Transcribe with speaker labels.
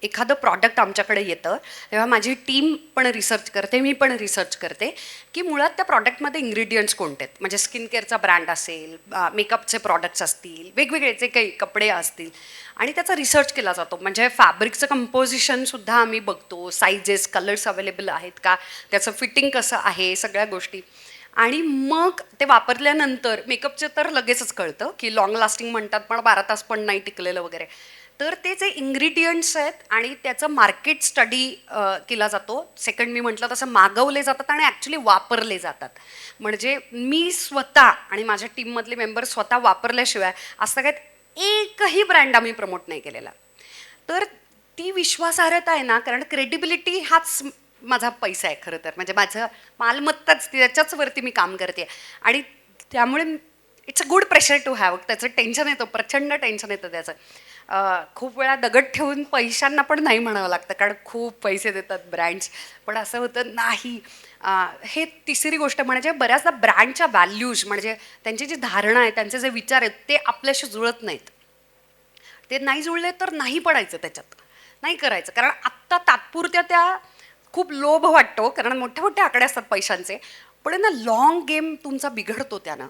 Speaker 1: एखादं प्रॉडक्ट आमच्याकडे येतं तेव्हा माझी टीम पण रिसर्च करते, मी पण रिसर्च करते की मुळात त्या प्रॉडक्टमध्ये इन्ग्रेडियंट्स कोणते आहेत. म्हणजे स्किन केअरचा ब्रँड असेल, मेकअपचे प्रॉडक्ट्स असतील, वेगवेगळे जे काही कपडे असतील आणि त्याचा रिसर्च केला जातो. म्हणजे फॅब्रिकचं कंपोजिशनसुद्धा आम्ही बघतो, साईजेस, कलर्स अवेलेबल आहेत का, त्याचं फिटिंग कसं आहे, सगळ्या गोष्टी. आणि मग ते वापरल्यानंतर मेकअपचं तर लगेचच कळतं की लॉंग लास्टिंग म्हणतात पण 12 तास पण नाही टिकलेलं वगैरे. तर ते जे इन्ग्रेडियंट्स आहेत आणि त्याचं मार्केट स्टडी केला जातो. सेकंड मी म्हटलं तसं मागवले जातात आणि ॲक्च्युली वापरले जातात. म्हणजे मी स्वतः आणि माझ्या टीममधले मेंबर स्वतः वापरल्याशिवाय आजतागायत एकही ब्रँड आम्ही प्रमोट नाही केलेला. तर ती विश्वासार्हता आहे ना, कारण क्रेडिबिलिटी हाच माझा पैसा आहे खरं तर. म्हणजे माझं मालमत्ताच त्याच्याचवरती मी काम करते आणि त्यामुळे it's a good pressure to have. त्याचं टेन्शन येतं, प्रचंड टेन्शन येतं त्याचं. खूप वेळा दगड ठेवून पैशांना पण नाही म्हणावं लागतं, कारण खूप पैसे देतात ब्रँड्स. पण असं होतं नाही. हे तिसरी गोष्ट म्हणजे बऱ्याचदा ब्रँडच्या व्हॅल्यूज म्हणजे त्यांची जी धारणा आहे, त्यांचे जे विचार आहेत ते आपल्याशी जुळत नाहीत. ते नाही जुळले तर नाही पडायचं त्याच्यात, नाही करायचं. कारण आत्ता तात्पुरत्या त्या खूप लोभ वाटतो, कारण मोठे मोठे आकडे असतात पैशांचे, पण ना लॉंग गेम तुमचा बिघडतो त्यानं.